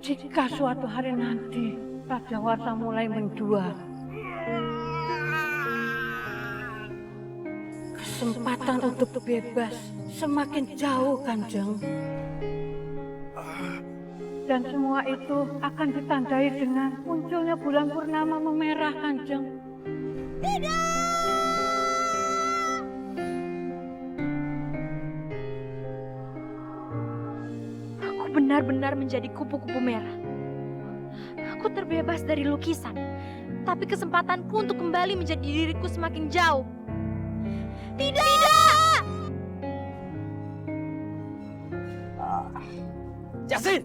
Jika suatu hari nanti Raja Warsa mulai menjual, kesempatan untuk bebas semakin jauh, Kanjeng. Dan semua itu akan ditandai dengan munculnya bulan purnama memerah, Kanjeng. Tidak! Aku benar-benar menjadi kupu-kupu merah. Aku terbebas dari lukisan, tapi kesempatanku untuk kembali menjadi diriku semakin jauh. Tidak! Jasin!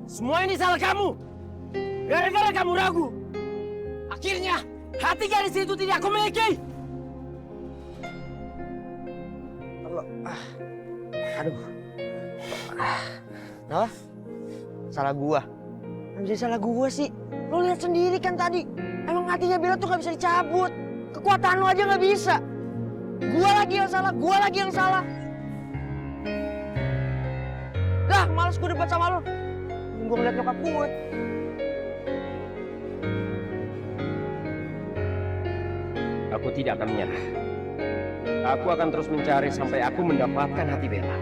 Semua ini salah kamu! Gara-gara kamu ragu! Akhirnya, hati gadis itu tidak aku miliki! Aduh. Nah, salah gua. Kenapa jadi salah gua sih? Lo lihat sendiri kan tadi. Emang hatinya Bella tuh gak bisa dicabut. Kekuatan lo aja gak bisa. Gua lagi yang salah. Dah, males gue debat sama lo. Gue ngeliat nyokap gue. Aku tidak akan menyerah. Aku akan terus mencari sampai aku mendapatkan hati Bella.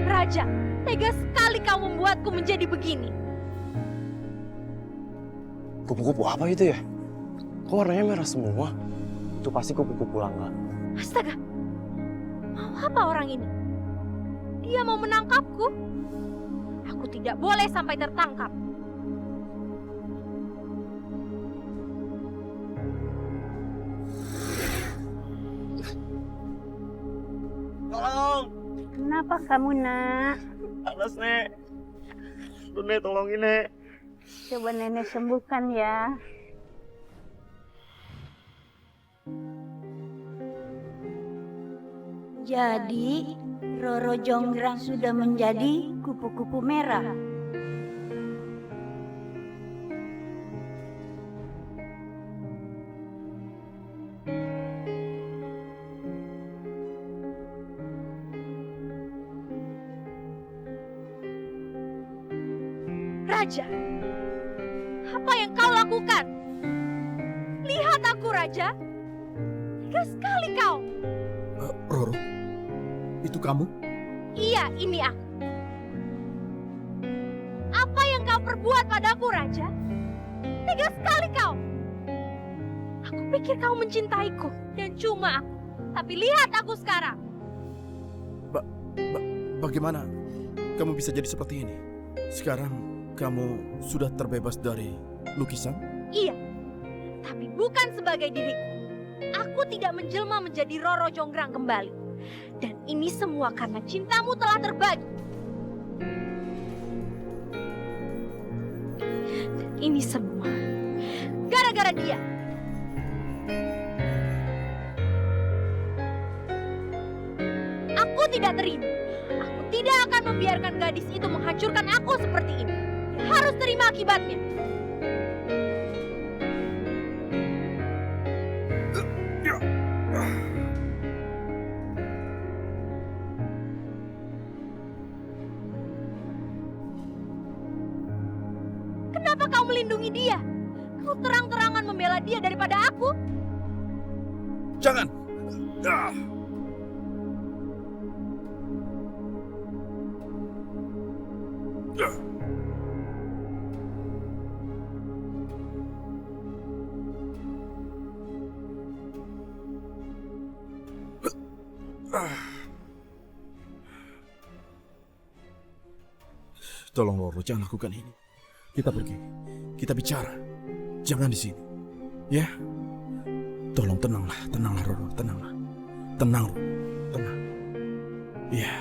Raja, tega sekali kau membuatku menjadi begini. Kupu-kupu apa itu ya? Kok warnanya merah semua? Itu pasti kupu-kupu langka. Astaga, mau apa orang ini? Dia mau menangkapku. Aku tidak boleh sampai tertangkap. Tolong! Kenapa kamu, Nak? Panas, Nek. Tuh, Nek, tolongin, Nek. Coba nenek sembuhkan ya. Jadi, Roro Jonggrang sudah menjadi kupu-kupu merah. Raja, apa yang kau lakukan? Lihat aku, Raja. Tega sekali kau. Roro, itu kamu? Iya, ini aku. Apa yang kau perbuat padaku, Raja? Tega sekali kau. Aku pikir kau mencintaiku dan cuma aku. Tapi lihat aku sekarang. Bagaimana kamu bisa jadi seperti ini? Sekarang kamu sudah terbebas dari lukisan? Iya, tapi bukan sebagai diriku. Aku tidak menjelma menjadi Roro Jonggrang kembali. Dan ini semua karena cintamu telah terbagi. Dan ini semua gara-gara dia. Aku tidak terima. Aku tidak akan membiarkan gadis itu menghancurkan aku seperti ini. Dia harus terima akibatnya. Kenapa kau melindungi dia? Kau terang-terangan membela dia daripada aku. Jangan! Tolong Roro, jangan lakukan ini. Kita pergi, kita bicara. Jangan di sini, ya. Tolong tenanglah Roro, tenanglah. Tenang, Roro, tenang. Ya.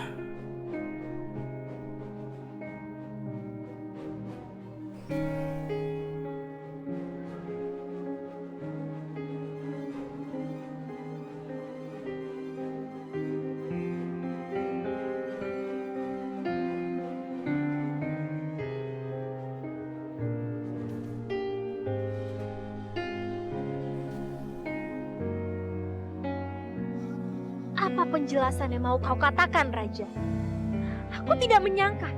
Apa penjelasan yang mau kau katakan, Raja? Aku tidak menyangka.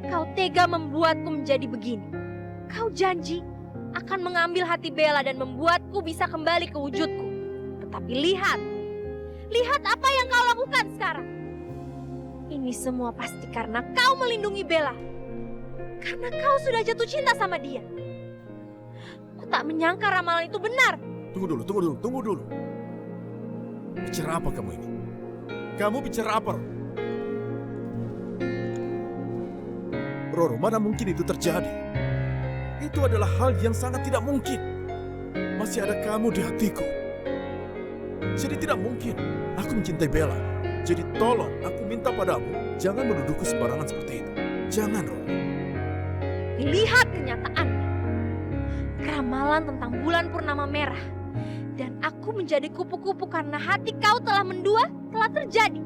Kau tega membuatku menjadi begini. Kau janji akan mengambil hati Bella dan membuatku bisa kembali ke wujudku. Tetapi lihat apa yang kau lakukan sekarang. Ini semua pasti karena kau melindungi Bella. Karena kau sudah jatuh cinta sama dia. Aku tak menyangka ramalan itu benar. Tunggu dulu. Bicara apa kamu ini? Kamu bicara apa? Roro, mana mungkin itu terjadi? Itu adalah hal yang sangat tidak mungkin. Masih ada kamu di hatiku. Jadi tidak mungkin aku mencintai Bella. Jadi tolong aku minta padamu, jangan menuduhku sembarangan seperti itu. Jangan, Roro. Lihat kenyataannya. Ramalan tentang bulan purnama merah. Dan aku menjadi kupu-kupu karena hati kau telah mendua, telah terjadi.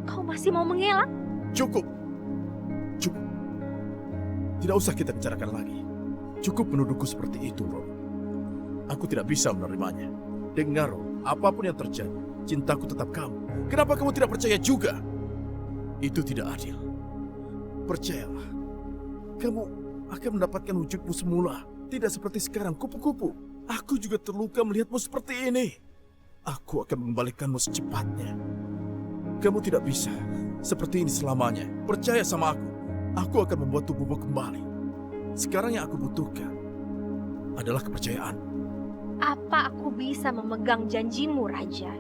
Kau masih mau mengelak? Cukup. Tidak usah kita bicarakan lagi. Cukup menuduhku seperti itu, Roro. Aku tidak bisa menerimanya. Dengar, Roro, apapun yang terjadi, cintaku tetap kamu. Kenapa kamu tidak percaya juga? Itu tidak adil. Percayalah, kamu akan mendapatkan wujudmu semula. Tidak seperti sekarang, kupu-kupu. Aku juga terluka melihatmu seperti ini. Aku akan mengembalikanmu secepatnya. Kamu tidak bisa seperti ini selamanya. Percaya sama aku. Aku akan membuat tubuhmu kembali. Sekarang yang aku butuhkan adalah kepercayaan. Apa aku bisa memegang janjimu, Raja?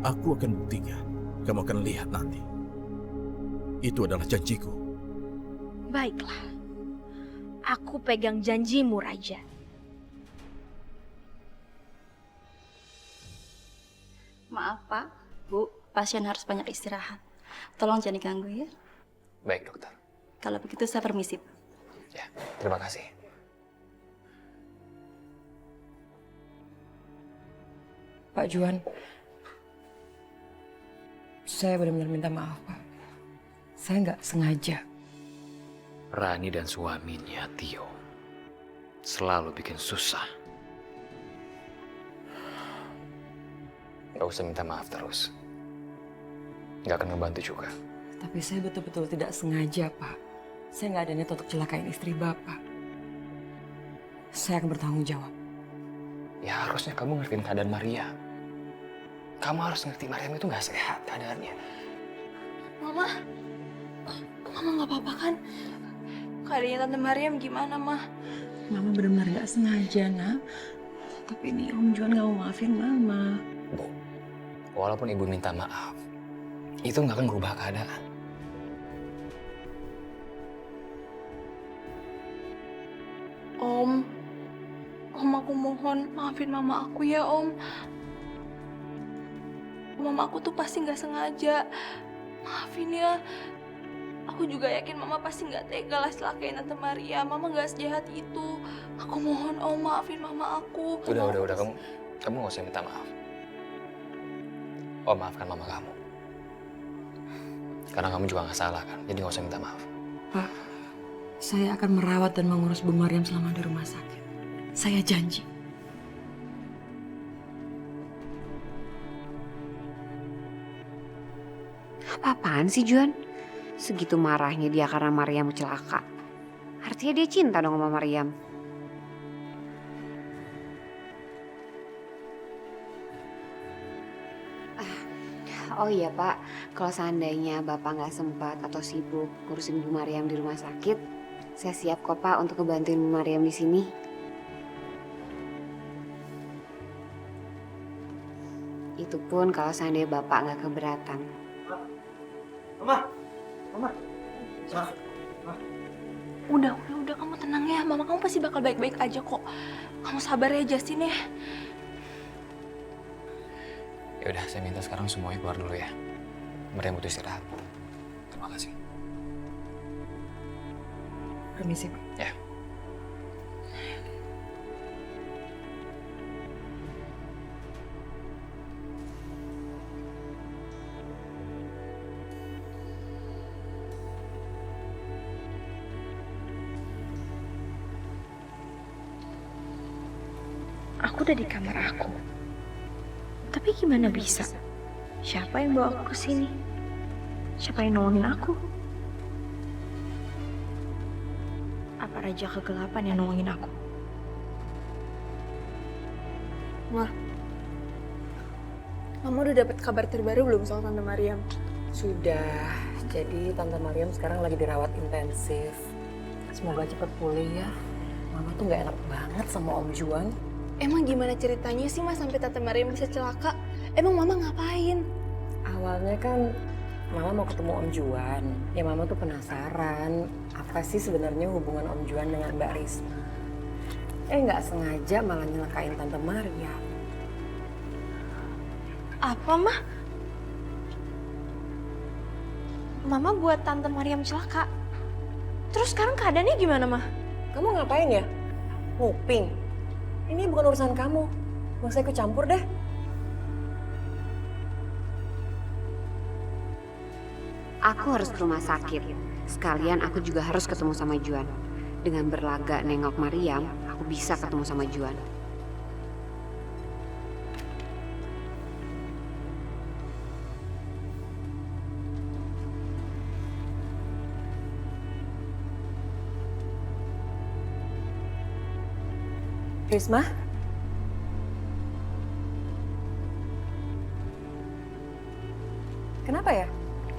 Aku akan buktikan. Kamu akan lihat nanti. Itu adalah janjiku. Baiklah. Aku pegang janjimu, Raja. Maaf Pak, Bu, pasien harus banyak istirahat. Tolong jangan diganggu ya. Baik, dokter. Kalau begitu saya permisi. Ya, terima kasih. Pak Juan, saya benar-benar minta maaf, Pak. Saya nggak sengaja. Rani dan suaminya, Tio, selalu bikin susah. Gak usah minta maaf terus. Gak akan ngebantu juga. Tapi saya betul-betul tidak sengaja, Pak. Saya nggak ada niat untuk celakain istri Bapak. Saya akan bertanggung jawab. Ya harusnya kamu ngertiin keadaan Maria. Kamu harus ngerti Mariam itu gak sehat keadaannya. Mama nggak apa-apa kan? Keadaannya Tante Mariam gimana, Mah? Mama benar-benar nggak sengaja, Nak. Tapi ini Om Juan nggak mau maafin Mama. Bu, walaupun ibu minta maaf, itu gak akan merubah keadaan. Om, aku mohon maafin Mama aku ya, Om. Mama aku tuh pasti nggak sengaja. Maafin ya. Aku juga yakin Mama pasti nggak tega lah celakain Tante Maria. Mama nggak sejahat itu. Aku mohon Om, maafin Mama aku. Udah, kamu gak usah minta maaf. Oh, maafkan mama kamu. Karena kamu juga gak salah kan, jadi gak usah minta maaf. Pak, saya akan merawat dan mengurus Bu Mariam selama di rumah sakit. Saya janji. Apa-apaan sih Juan? Segitu marahnya dia karena Mariam celaka. Artinya dia cinta dong sama Mariam. Oh iya Pak, kalau seandainya Bapak nggak sempat atau sibuk ngurusin Bu Mariam di rumah sakit, saya siap kok Pak untuk ngebantuin Bu Mariam di sini. Itu pun kalau seandainya Bapak nggak keberatan. Mama. Udah, kamu tenang ya. Mama kamu pasti bakal baik-baik aja kok. Kamu sabar ya, Justin ya. Ya udah, saya minta sekarang semuanya keluar dulu ya. Mariam butuh istirahat. Terima kasih. Permisi, Pak. Ya. Aku udah di kamar aku. Tapi gimana bisa? Siapa yang bawa aku ke sini? Siapa yang nolongin aku? Raja Kegelapan yang nolongin aku. Mama udah dapet kabar terbaru belum soal Tante Mariam? Sudah, jadi Tante Mariam sekarang lagi dirawat intensif. Semoga cepat pulih ya. Mama tuh gak enak banget sama Om Juan. Emang gimana ceritanya sih Mas sampai Tante Mariam bisa celaka? Emang Mama ngapain? Awalnya kan Mama mau ketemu Om Juan. Ya Mama tuh penasaran, apa sih sebenarnya hubungan Om Juan dengan Mbak Risma. Nggak sengaja malah nyelakain Tante Mariam. Apa, Mah? Mama buat Tante Mariam celaka. Terus sekarang keadaannya gimana, Mah? Kamu ngapain ya? Nguping. Ini bukan urusan kamu. Nggak usah ikut campur deh. Aku harus ke rumah sakit. Sekalian aku juga harus ketemu sama Juan. Dengan berlagak nengok Mariam, aku bisa ketemu sama Juan. Risma? Kenapa ya?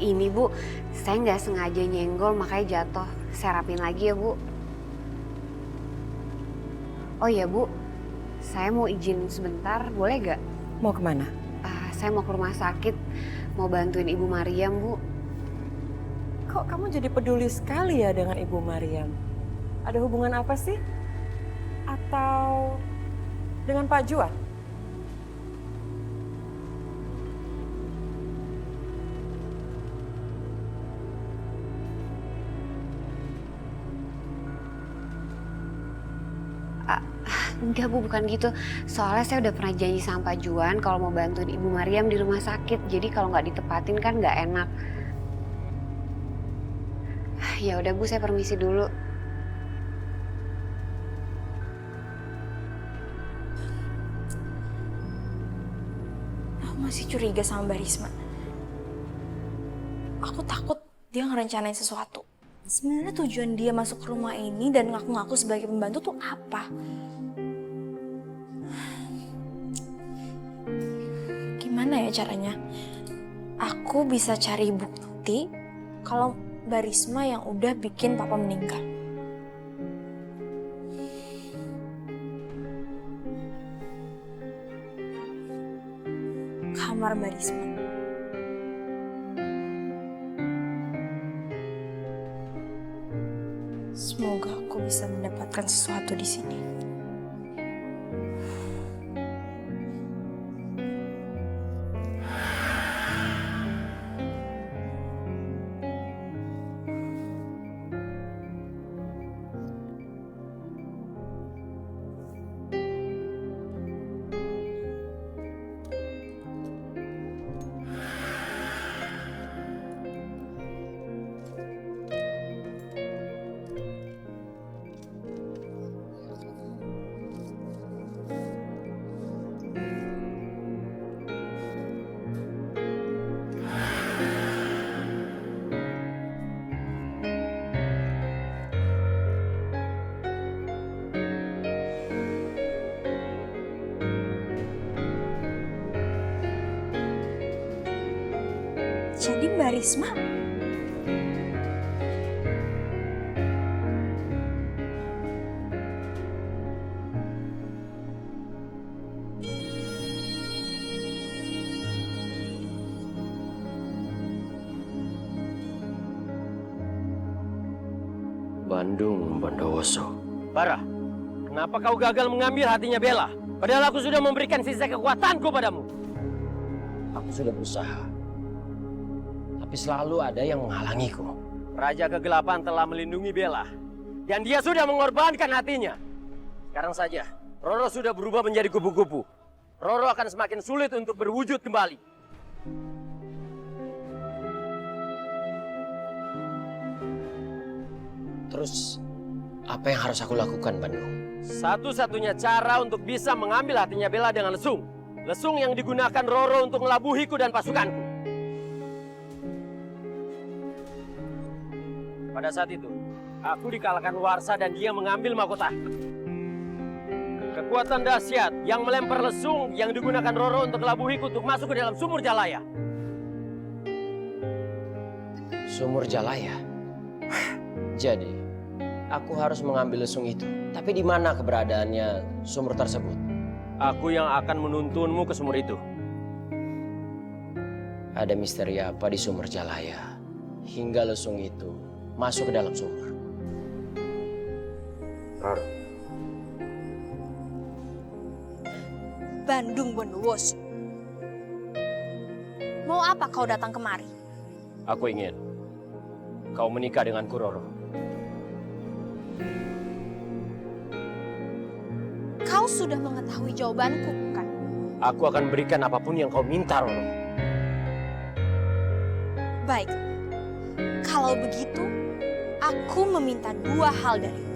Ini Bu, saya nggak sengaja nyenggol makanya jatuh. Saya rapin lagi ya Bu. Oh iya Bu, saya mau izin sebentar, boleh gak? Mau kemana? Saya mau ke rumah sakit, mau bantuin Ibu Mariam Bu. Kok kamu jadi peduli sekali ya dengan Ibu Mariam? Ada hubungan apa sih? Atau dengan Pak Juan? Enggak Bu, bukan gitu. Soalnya saya udah pernah janji sama Pak Juan kalau mau bantuin Ibu Mariam di rumah sakit. Jadi kalau nggak ditepatin kan nggak enak. Ya udah Bu, saya permisi dulu. Aku masih curiga sama Mbak Risma. Aku takut dia ngerencanain sesuatu. Sebenarnya tujuan dia masuk ke rumah ini dan ngaku-ngaku sebagai pembantu tuh apa? Gimana ya caranya? Aku bisa cari bukti kalau Mbak Risma yang udah bikin papa meninggal. Kamar Mbak Risma. Semoga aku bisa mendapatkan sesuatu di sini. Jadi Mbak Risma Bandung Bondowoso. Bara, kenapa kau gagal mengambil hatinya Bella? Padahal aku sudah memberikan sisa kekuatanku padamu. Aku sudah berusaha, tapi selalu ada yang menghalangiku. Raja Kegelapan telah melindungi Bella, dan dia sudah mengorbankan hatinya. Sekarang saja, Roro sudah berubah menjadi kupu-kupu. Roro akan semakin sulit untuk berwujud kembali. Terus, apa yang harus aku lakukan, Bandung? Satu-satunya cara untuk bisa mengambil hatinya Bella dengan lesung. Lesung yang digunakan Roro untuk melabuhiku dan pasukanku. Pada saat itu, Aku dikalahkan Warsa dan dia mengambil mahkota. Kekuatan dahsyat yang melempar lesung yang digunakan Roro untuk kelabuhiku untuk masuk ke dalam sumur Jalaya. Sumur Jalaya? Jadi, aku harus mengambil lesung itu. Tapi di mana keberadaannya sumur tersebut? Aku yang akan menuntunmu ke sumur itu. Ada misteri apa di sumur Jalaya hingga lesung itu masuk ke dalam sumur? Roro. Bandung Bondowoso. Mau apa kau datang kemari? Aku ingin kau menikah denganku, Roro. Kau sudah mengetahui jawabanku, bukan? Aku akan berikan apapun yang kau minta, Roro. Baik. Kalau begitu, aku meminta 2 hal darimu.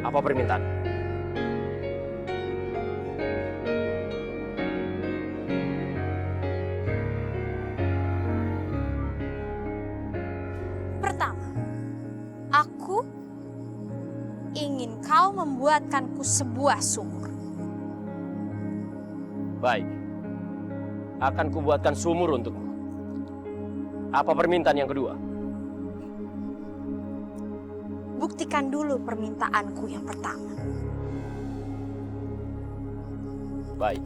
Apa permintaan? Pertama, aku ingin kau membuatkanku sebuah sumur. Baik. Akan kubuatkan sumur untukmu. Apa permintaan yang kedua? Buktikan dulu permintaanku yang pertama. Baik.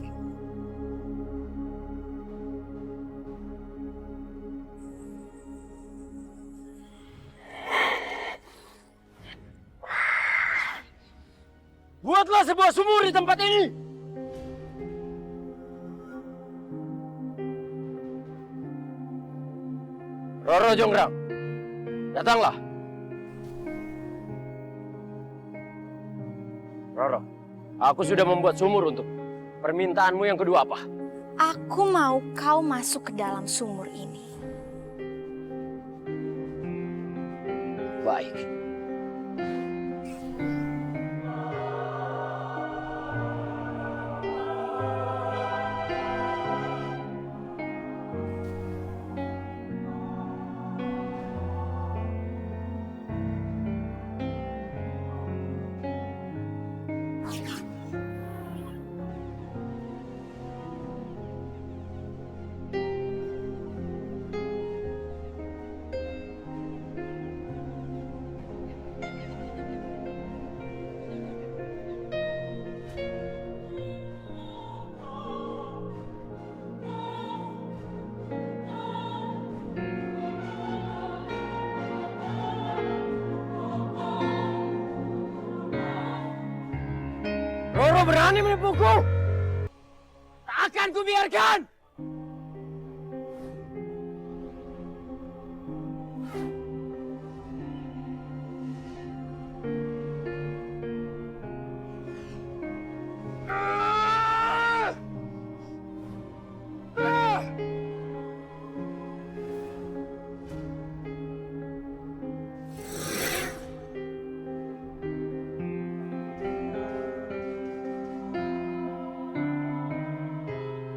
Buatlah sebuah sumur di tempat ini. Roro Jonggrang, datanglah. Roro, aku sudah membuat sumur untuk. Permintaanmu yang kedua apa? Aku mau kau masuk ke dalam sumur ini. Baik. Roro berani menipuku. Tak akan kubiarkan.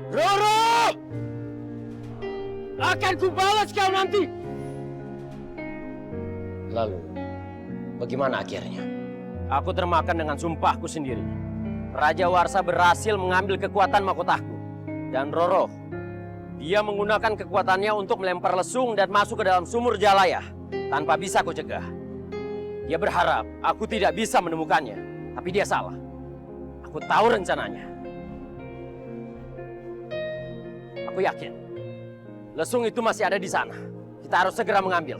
Roro! Akan kubalas kau nanti. Lalu, bagaimana akhirnya? Aku termakan dengan sumpahku sendiri. Raja Warsa berhasil mengambil kekuatan mahkotaku. Dan Roro, dia menggunakan kekuatannya untuk melempar lesung dan masuk ke dalam sumur Jalaya tanpa bisa ku cegah. Dia berharap aku tidak bisa menemukannya, tapi dia salah. Aku tahu rencananya. Aku yakin lesung itu masih ada di sana. Kita harus segera mengambil.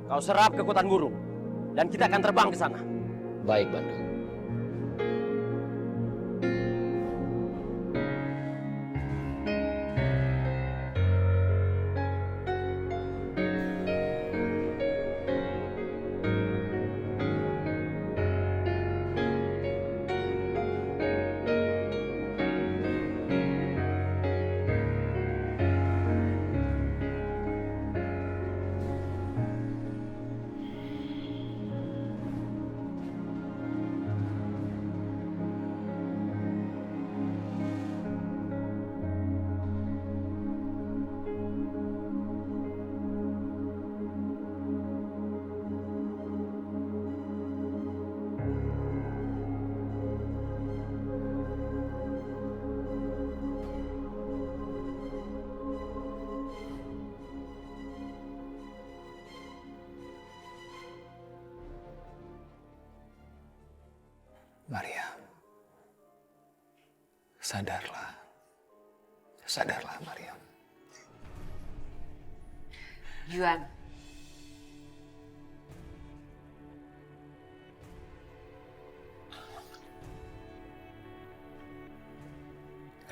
Kau serap kekuatan burung dan kita akan terbang ke sana. Baik, Bandung. Maria, sadarlah. Sadarlah, Maria. Juan.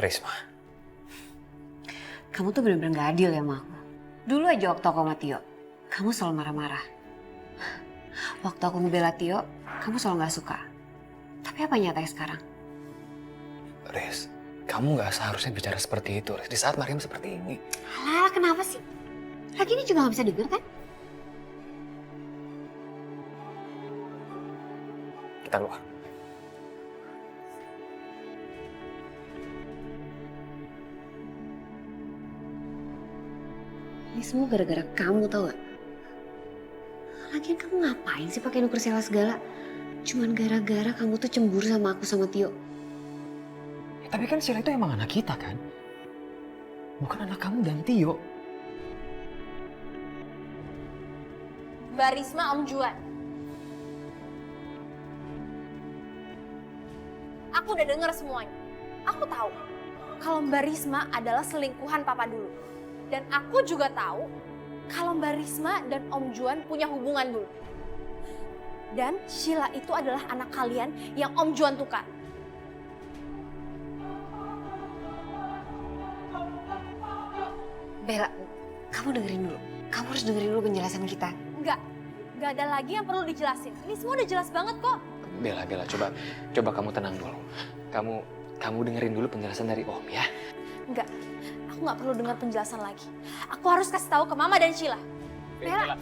Risma. Kamu tuh bener-bener gak adil ya sama aku. Dulu aja waktu aku sama Tio, kamu selalu marah-marah. Waktu aku ngebela Tio, kamu selalu gak suka. Tapi apa nyatanya sekarang? Riz, kamu gak seharusnya bicara seperti itu, Riz. Di saat Mariam seperti ini. Alah, kenapa sih? Lagi ini juga gak bisa denger kan? Kita keluar. Ini semua gara-gara kamu, tau gak? Lagian kamu ngapain sih pakai nuker sewa segala? Cuman gara-gara kamu tuh cemburu sama aku sama Tio. Ya, tapi kan Sheila itu emang anak kita kan? Bukan anak kamu dan Tio. Mbak Risma, Om Juan. Aku udah denger semuanya. Aku tahu kalau Mbak Risma adalah selingkuhan papa dulu. Dan aku juga tahu kalau Mbak Risma dan Om Juan punya hubungan dulu. Dan Sheila itu adalah anak kalian yang Om Juan tukar. Bella, kamu dengerin dulu. Kamu harus dengerin dulu penjelasan kita. Enggak ada lagi yang perlu dijelasin. Ini semua udah jelas banget kok. Bella, coba kamu tenang dulu. Kamu dengerin dulu penjelasan dari Om ya. Enggak, aku nggak perlu dengar penjelasan lagi. Aku harus kasih tahu ke Mama dan Sheila. Bella.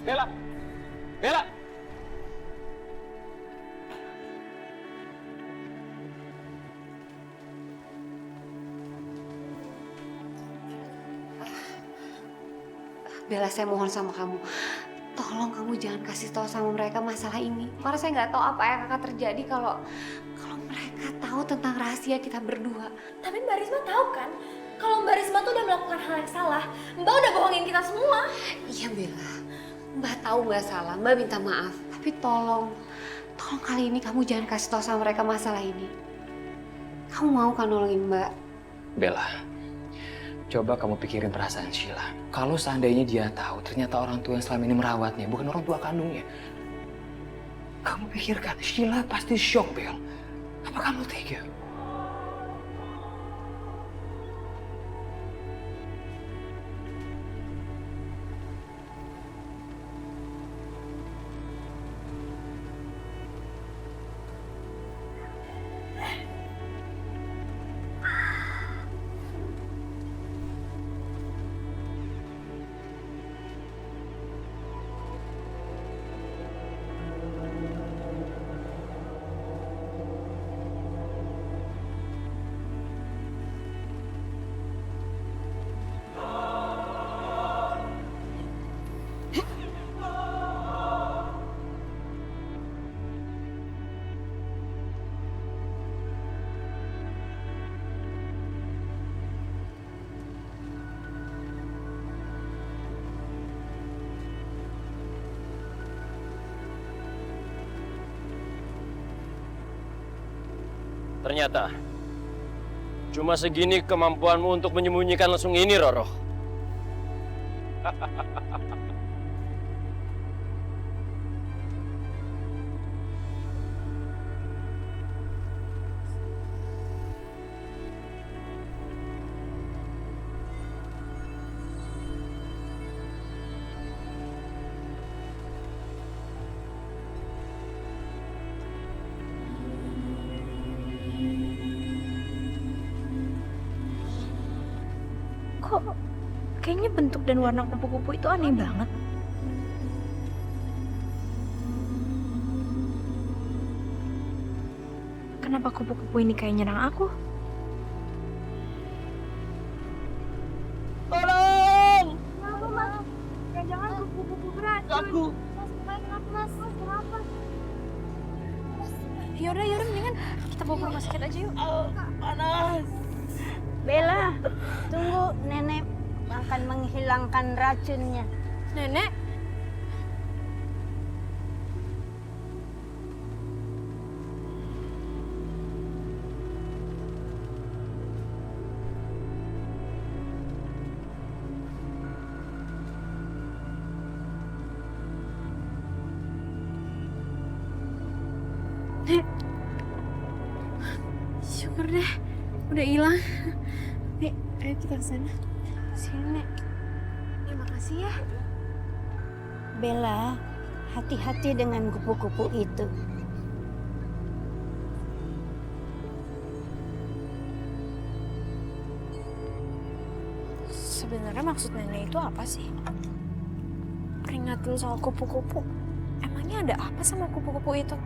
Bella, saya mohon sama kamu. Tolong kamu jangan kasih tahu sama mereka masalah ini. Karena saya nggak tahu apa yang akan terjadi kalau mereka tahu tentang rahasia kita berdua. Tapi Mbak Risma tahu kan, kalau Mbak Risma tuh udah melakukan hal yang salah. Mbak udah bohongin kita semua. Iya Bella, Mbak tahu Mbak salah, Mbak minta maaf. Tapi tolong kali ini kamu jangan kasih tahu sama mereka masalah ini. Kamu mau kan nolongin Mbak? Bella, coba kamu pikirin perasaan Sheila. Kalau seandainya dia tahu ternyata orang tua yang selama ini merawatnya bukan orang tua kandungnya. Kamu pikirkan, Sheila pasti shock, Bel. Apa kamu tega? Ternyata cuma segini kemampuanmu untuk menyembunyikan lesung ini, Roro. Kok kayaknya bentuk dan warna kupu-kupu itu aneh banget. Kenapa kupu-kupu ini kayak nyerang aku? Tolong! Kenapa, Mas? Jangan kupu-kupu beracun. Aku. Kenapa, Mas? Kenapa? Yaudah, mendingan kita bawa ke rumah sakit aja yuk. Panas. Bella, tunggu, nenek akan menghilangkan racunnya. Nenek? deh, udah hilang. Nek, ayo kita ke sana. Sini, Nek. Makasih ya. Bella, hati-hati dengan kupu-kupu itu. Sebenarnya maksud nenek itu apa sih? Peringatin soal kupu-kupu. Emangnya ada apa sama kupu-kupu itu?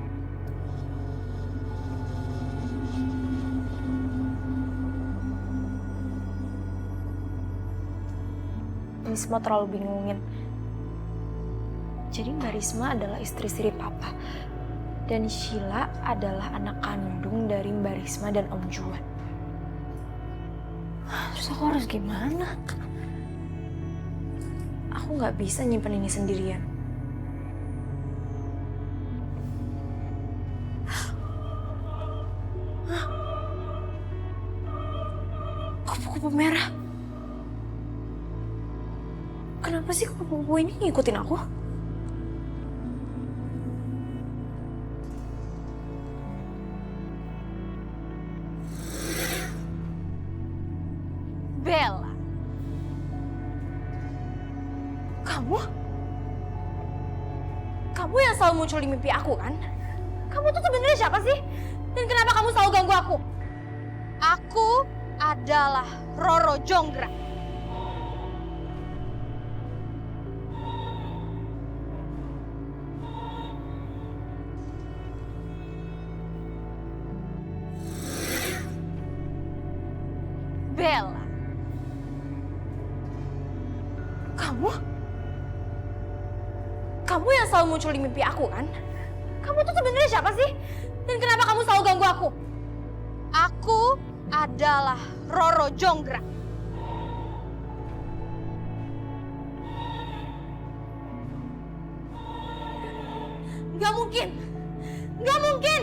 Ini semua terlalu bingungin. Jadi Mbak Risma adalah istri siri Papa. Dan Sheila adalah anak kandung dari Mbak Risma dan Om Juan. Terus aku harus gimana? Aku nggak bisa nyimpen ini sendirian. Kupu-kupu merah. Kenapa sih kupu-kupu ini ngikutin aku? Bella. Kamu yang selalu muncul di mimpi aku kan? Kamu tuh sebenarnya siapa sih? Dan kenapa kamu selalu ganggu aku? Aku adalah Roro Jonggrang. Bella. Kamu yang selalu muncul di mimpi aku kan? Kamu tuh sebenarnya siapa sih? Dan kenapa kamu selalu ganggu aku? Aku adalah Roro Jonggrang. Gak mungkin! Gak mungkin!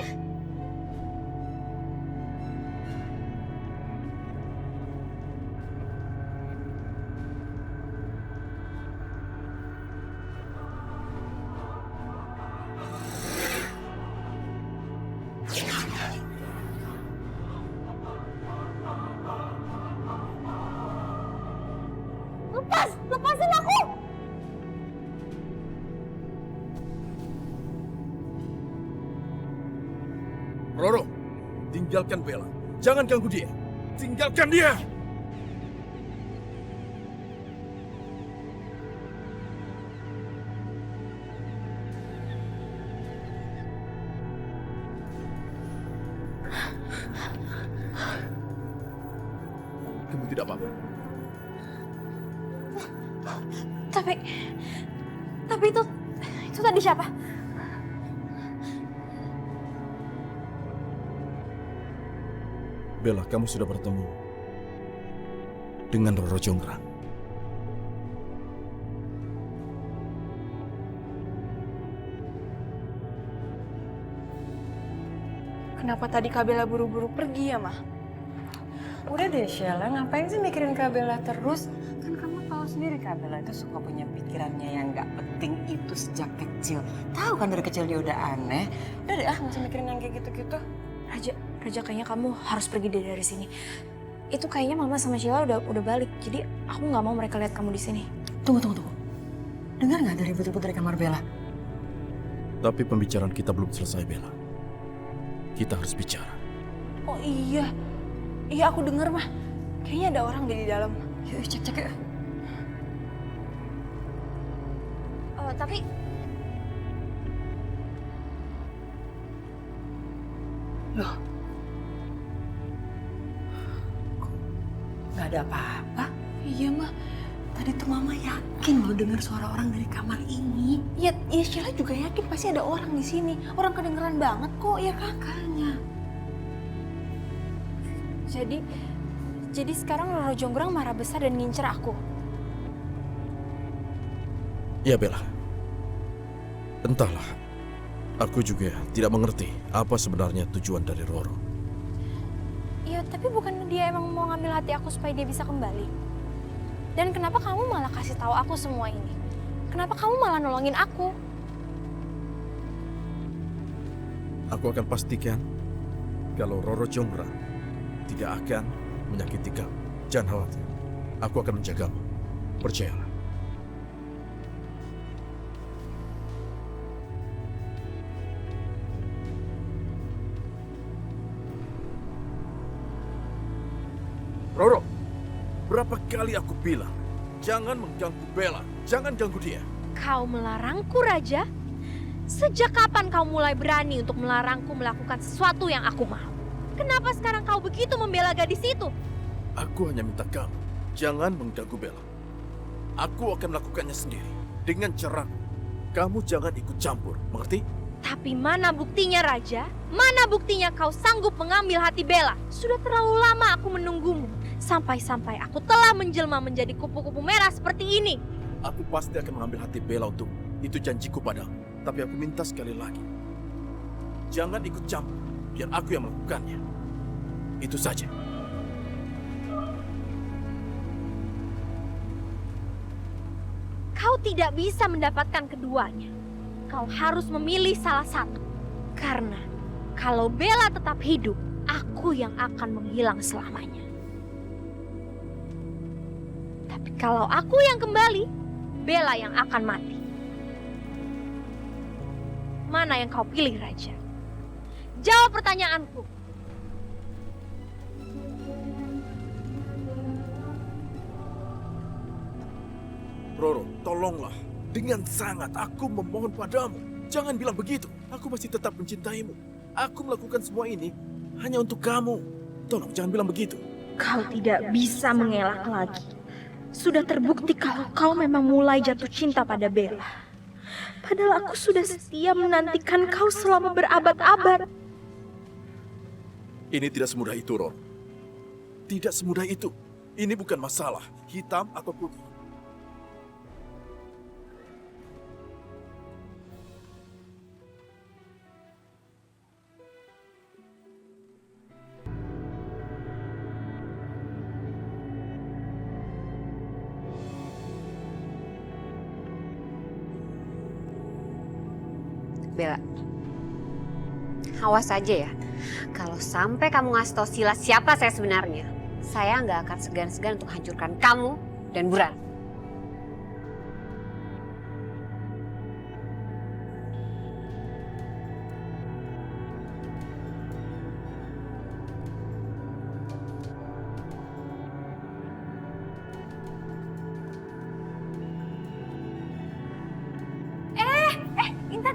Lepasin aku! Roro, tinggalkan Bella. Jangan ganggu dia. Tinggalkan dia! Kamu tidak apa-apa. Tapi itu tadi siapa? Bella, kamu sudah bertemu dengan Roro Jonggrang. Kenapa tadi Kak Bella buru-buru pergi ya, Mah? Udah deh Sheila, ngapain sih mikirin Kak Bella terus? Kan kamu tahu sendiri Kak Bella itu suka punya pikirannya yang nggak penting itu sejak kecil. Tahu kan dari kecil dia udah aneh. Udah deh nggak usah mikirin yang kayak gitu-gitu. Raja kayaknya kamu harus pergi dari sini. Itu kayaknya Mama sama Sheila udah balik. Jadi aku nggak mau mereka lihat kamu di sini. Tunggu. Dengar nggak dari ribut-ribut dari kamar Bella? Tapi pembicaraan kita belum selesai, Bella. Kita harus bicara. Oh iya. Iya aku dengar, Mah. Kayaknya ada orang di dalam. Yuk cek yuk. Tapi loh, kok nggak ada apa-apa? iya, Mah. Tadi tuh Mama yakin loh dengar suara orang dari kamar ini. Iya, Sheila juga yakin pasti ada orang di sini. Orang kedengeran banget kok, ya Kakaknya. Jadi sekarang Roro Jonggrang marah besar dan ngincer aku. Ya Bella. Entahlah. Aku juga tidak mengerti apa sebenarnya tujuan dari Roro. Iya, tapi bukan dia emang mau ngambil hati aku supaya dia bisa kembali. Dan kenapa kamu malah kasih tahu aku semua ini? Kenapa kamu malah nolongin aku? Aku akan pastikan kalau Roro Jonggrang tidak akan menyakiti kamu. Jangan khawatir. Aku akan menjagamu. Percayalah. Roro, berapa kali aku bilang, jangan mengganggu Bella, jangan ganggu dia. Kau melarangku, Raja? Sejak kapan kau mulai berani untuk melarangku melakukan sesuatu yang aku mau? Kenapa sekarang kau begitu membela gadis itu? Aku hanya minta kamu, jangan mengganggu Bella. Aku akan melakukannya sendiri, dengan caraku. Kamu jangan ikut campur, mengerti? Tapi mana buktinya, Raja? Mana buktinya kau sanggup mengambil hati Bella? Sudah terlalu lama aku menunggumu. Sampai-sampai aku telah menjelma menjadi kupu-kupu merah seperti ini. Aku pasti akan mengambil hati Bella untukmu. Itu janjiku padamu. Tapi aku minta sekali lagi. Jangan ikut campur, biar aku yang melakukannya. Itu saja. Kau tidak bisa mendapatkan keduanya. Kau harus memilih salah satu. Karena kalau Bella tetap hidup, aku yang akan menghilang selamanya. Tapi kalau aku yang kembali, Bella yang akan mati. Mana yang kau pilih, Raja? Jawab pertanyaanku. Roro, tolonglah. Dengan sangat aku memohon padamu. Jangan bilang begitu. Aku masih tetap mencintaimu. Aku melakukan semua ini hanya untuk kamu. Tolong jangan bilang begitu. Kau tidak bisa mengelak lagi. Sudah terbukti kalau kau memang mulai jatuh cinta pada Bella. Padahal aku sudah setia menantikan kau selama berabad-abad. Ini tidak semudah itu, Roro. Tidak semudah itu. Ini bukan masalah hitam atau putih. Bella, awas aja ya. Kalau sampai kamu ngasih tau Sila siapa saya sebenarnya, saya nggak akan segan-segan untuk hancurkan kamu dan Buran. Intan,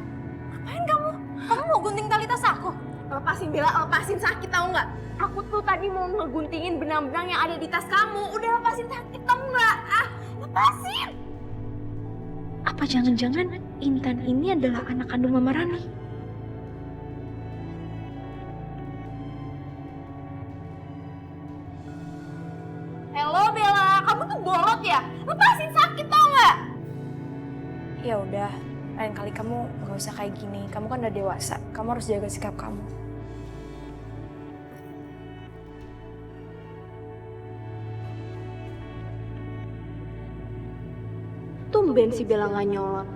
ngapain kamu? Kamu mau gunting tali tas aku? Lepasin Bella, lepasin, sakit tahu nggak? Aku tuh tadi mau ngeguntingin benang-benang yang ada di tas kamu. Udah lepasin, sakit tahu nggak? Ah, lepasin! Apa jangan-jangan Intan ini adalah anak kandung Mama Rani? Halo Bella, kamu tuh bolot ya? Lepasin, sakit tau nggak? Ya udah, lain kali kamu nggak usah kayak gini. Kamu kan udah dewasa, kamu harus jaga sikap kamu. Tumben si Bella nggak nyolot.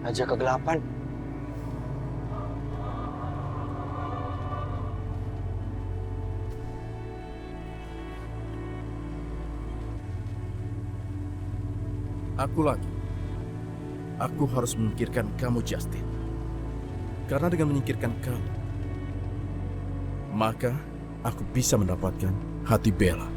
Raja kegelapan. Aku lagi. Aku harus menyingkirkan kamu, Justin. Karena dengan menyingkirkan kamu, maka aku bisa mendapatkan hati Bella.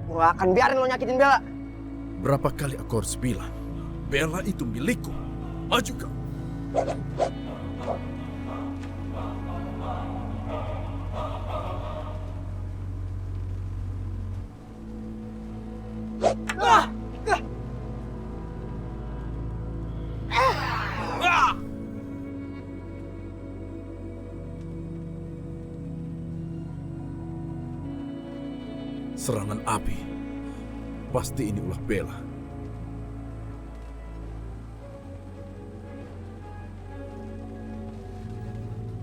Gue gak akan biarin lo nyakitin Bella. Berapa kali aku harus bilang, Bella itu milikku. Maju kau. Serangan api. Pasti ini ulah Bella.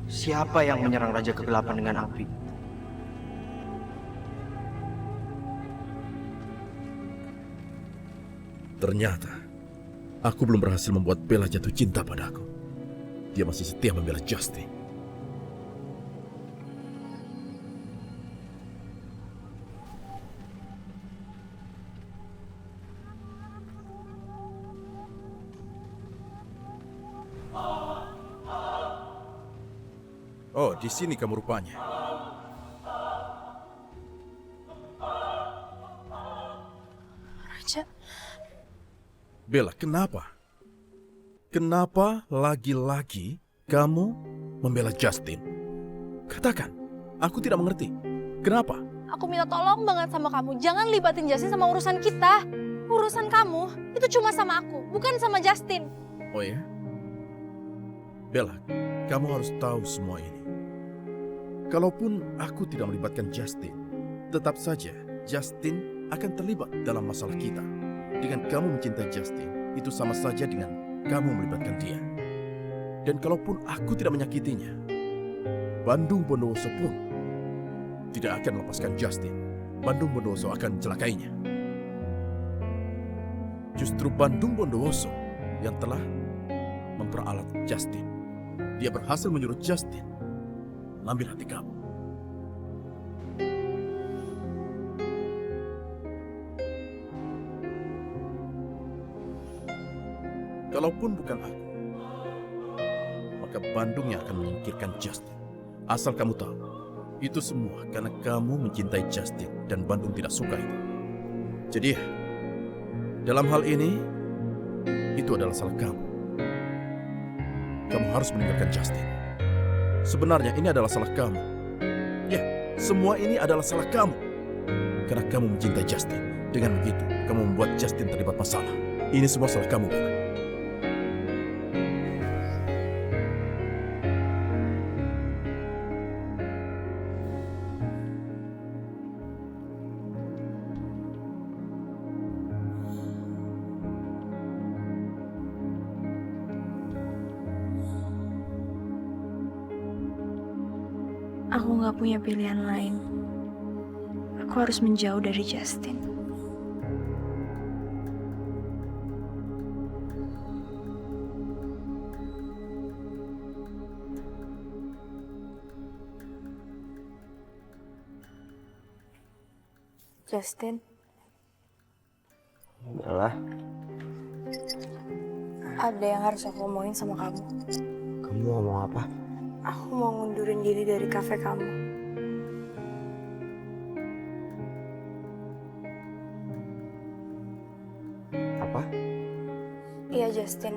Siapa yang menyerang Raja Kegelapan dengan api? Ternyata, aku belum berhasil membuat Bella jatuh cinta padaku. Dia masih setia membela Justin. Oh, di sini kamu rupanya. Raja, Bella, kenapa? Kenapa lagi-lagi kamu membela Justin? Katakan, aku tidak mengerti. Kenapa? Aku minta tolong banget sama kamu. Jangan libatin Justin sama urusan kita. Urusan kamu itu cuma sama aku, bukan sama Justin. Oh ya? Bella, kamu harus tahu semua ini. Kalaupun aku tidak melibatkan Justin, tetap saja Justin akan terlibat dalam masalah kita. Dengan kamu mencintai Justin, itu sama saja dengan kamu melibatkan dia. Dan kalaupun aku tidak menyakitinya, Bandung Bondowoso pun tidak akan melepaskan Justin. Bandung Bondowoso akan mencelakainya. Justru Bandung Bondowoso yang telah memperalat Justin. Dia berhasil menyuruh Justin mengambil hati kamu. Kalaupun bukan aku, maka Bandung yang akan menyingkirkan Justin. Asal kamu tahu, itu semua karena kamu mencintai Justin dan Bandung tidak suka itu. Jadi, dalam hal ini, itu adalah salah kamu. Kamu harus meninggalkan Justin. Sebenarnya ini adalah salah kamu. Ya, semua ini adalah salah kamu. Karena kamu mencintai Justin. Dengan begitu, kamu membuat Justin terlibat masalah. Ini semua salah kamu, bukan? aku gak punya pilihan lain. Aku harus menjauh dari Justin. Justin, Bella, ada yang harus aku omongin sama kamu. kamu mau ngomong apa? Aku mau ngundurin diri dari kafe kamu. Apa? Iya Justin,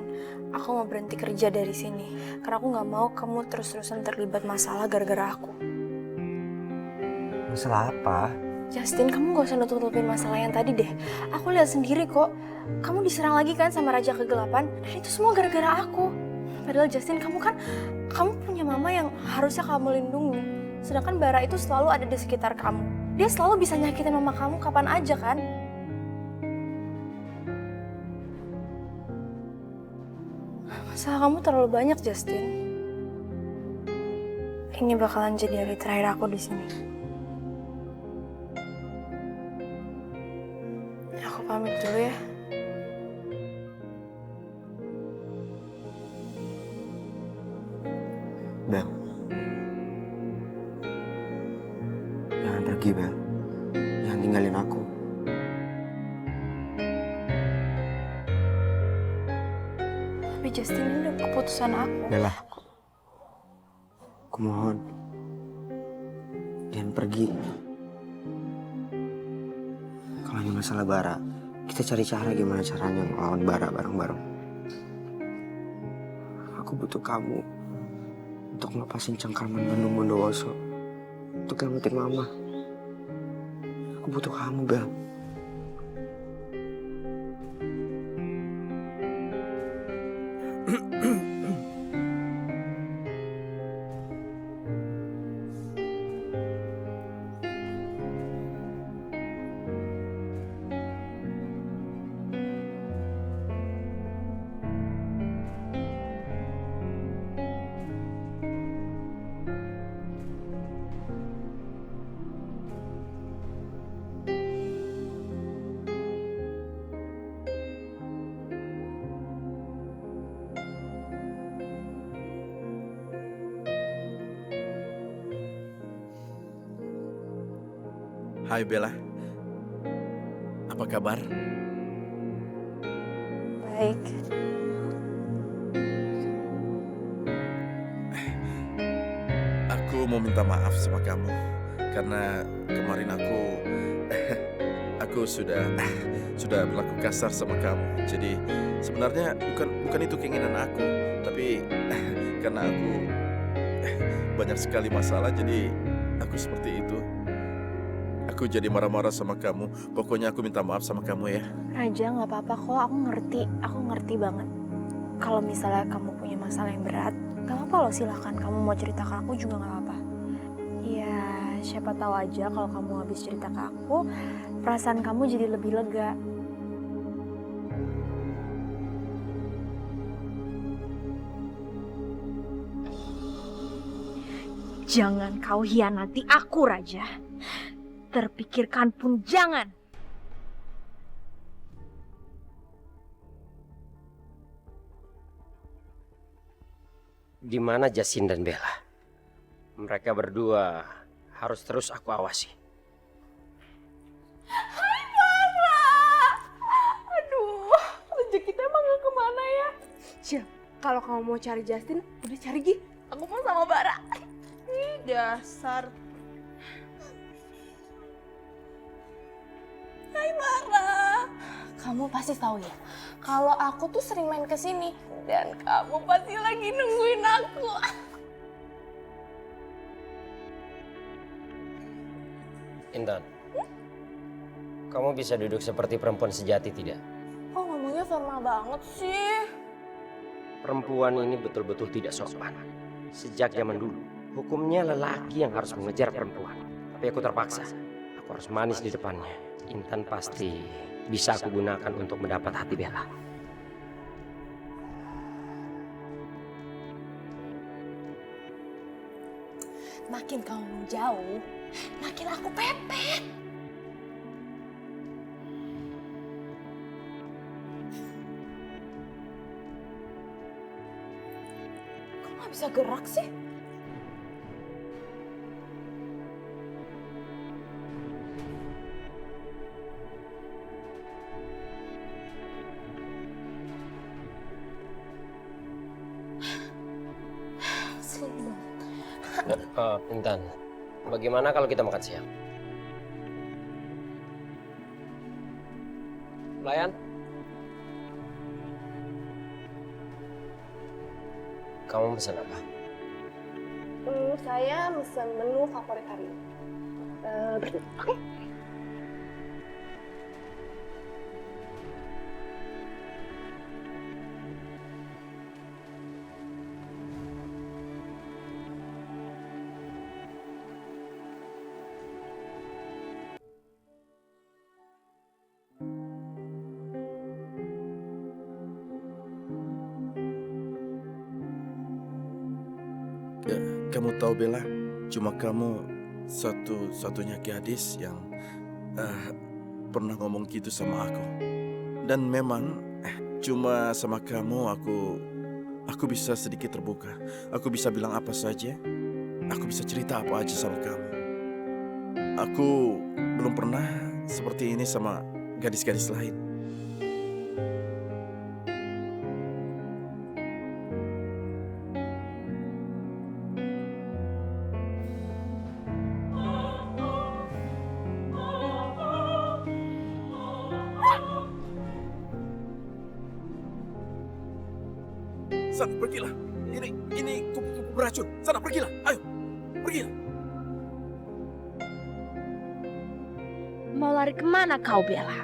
aku mau berhenti kerja dari sini. Karena aku gak mau kamu terus-terusan terlibat masalah gara-gara aku. Masalah apa? Justin, kamu gak usah nutup-nutupin masalah yang tadi deh. Aku lihat sendiri kok. Kamu diserang lagi kan sama Raja Kegelapan. Dan itu semua gara-gara aku. Padahal Justin, kamu punya mama yang harusnya kamu lindungi. Sedangkan Bara itu selalu ada di sekitar kamu. Dia selalu bisa nyakitin mama kamu kapan aja kan. Masalah kamu terlalu banyak, Justin. ini bakalan jadi hari terakhir aku di sini. Aku pamit dulu ya. Bel. Jangan pergi, Bel. Jangan tinggalin aku. Tapi Justin, ini udah keputusan aku. Bella. Aku mohon. Jangan pergi. Kalau ini masalah Bara, kita cari cara gimana caranya ngelawan Bara bareng-bareng. Aku butuh kamu untuk ngelepasin cengkraman Bandung Bondowoso, untuk nyelamatin Mama. Aku butuh kamu, Bel. Hai Bella, apa kabar? Baik. Aku mau minta maaf sama kamu karena kemarin aku sudah berlaku kasar sama kamu. Jadi sebenarnya bukan itu keinginan aku, tapi karena aku banyak sekali masalah, jadi aku seperti itu. Aku jadi marah-marah sama kamu. Pokoknya aku minta maaf sama kamu ya. Raja, nggak apa-apa kok. Aku ngerti banget. Kalau misalnya kamu punya masalah yang berat, nggak apa-apa loh, silahkan. Kamu mau cerita ke aku juga nggak apa-apa. Ya, siapa tahu aja kalau kamu habis cerita ke aku, perasaan kamu jadi lebih lega. Jangan kau hianati aku, Raja. Terpikirkan pun jangan. Di mana Justin dan Bella? Mereka berdua harus terus aku awasi. Hai Bara! Aduh, rezeki kita emang gak kemana ya? Syil, kalau kamu mau cari Justin, udah cari Gi. Aku mau sama Bara. Ih, dasar. Hai Bara, kamu pasti tahu ya, kalau aku tuh sering main ke sini dan kamu pasti lagi nungguin aku. Intan, kamu bisa duduk seperti perempuan sejati tidak? Kok ngomongnya formal banget sih? Perempuan ini betul-betul tidak sopan. Sejak zaman dulu, hukumnya lelaki yang harus mengejar perempuan. Tapi aku terpaksa, aku harus manis di depannya. Intan pasti bisa aku gunakan untuk mendapat hati Bella. Makin kamu menjauh, makin aku pepet. Kok nggak bisa gerak sih? Intan, bagaimana kalau kita makan siang? Pelayan? Kamu pesan apa? Saya pesan menu favorit hari ini. Oke. kamu tahu Bella, cuma kamu satu-satunya gadis yang pernah ngomong gitu sama aku. Dan memang cuma sama kamu aku bisa sedikit terbuka. Aku bisa bilang apa saja. Aku bisa cerita apa aja sama kamu. Aku belum pernah seperti ini sama gadis-gadis lain. Sana, pergilah. Ini kupu-kupu beracun. Sana, pergilah. Ayo, pergilah. Mau lari kemana kau, Bella?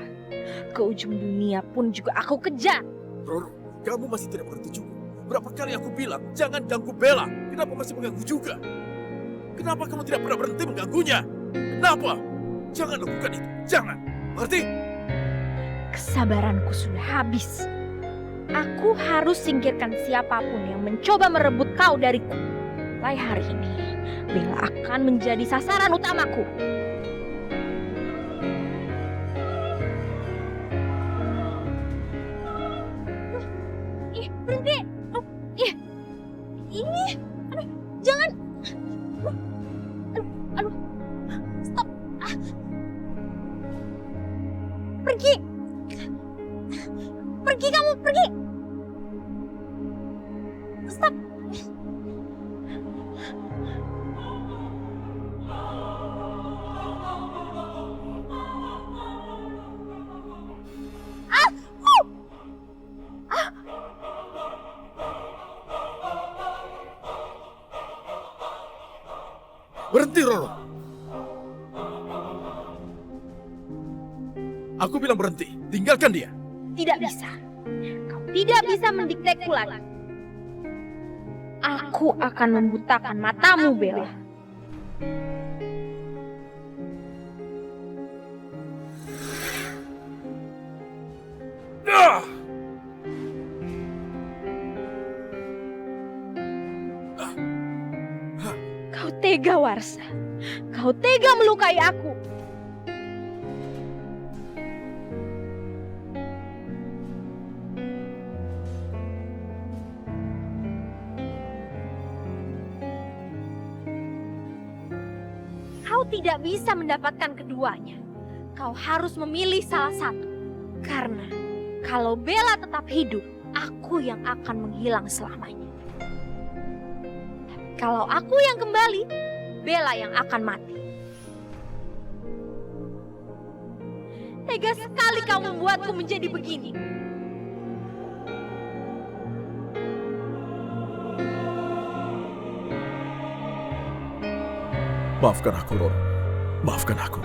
Ke ujung dunia pun juga aku kejar. Roro, kamu masih tidak mengerti juga. Berapa kali aku bilang, jangan ganggu Bella. Kenapa masih mengganggu juga? Kenapa kamu tidak pernah berhenti mengganggunya? Kenapa? Jangan lakukan itu. Jangan. Mengerti? Kesabaranku sudah habis. Aku harus singkirkan siapapun yang mencoba merebut kau dariku. Mulai hari ini, Bella akan menjadi sasaran utamaku. Ih, berhenti! Ih, aduh, jangan! Aduh, stop! Pergi! Pergi kamu, pergi! Stop! Berhenti, Roro. Aku bilang berhenti. Tinggalkan dia. Tidak bisa. Kau tidak bisa mendikteku lagi. Aku akan membutakan matamu, Bella. Kau tega, Warsa. Kau tega melukai aku. Kau tidak bisa mendapatkan keduanya. Kau harus memilih salah satu. Karena kalau Bella tetap hidup, aku yang akan menghilang selamanya. Tapi kalau aku yang kembali, Bella yang akan mati. Tega sekali kau membuatku menjadi begini. Maafkan aku, Roro. Maafkan aku.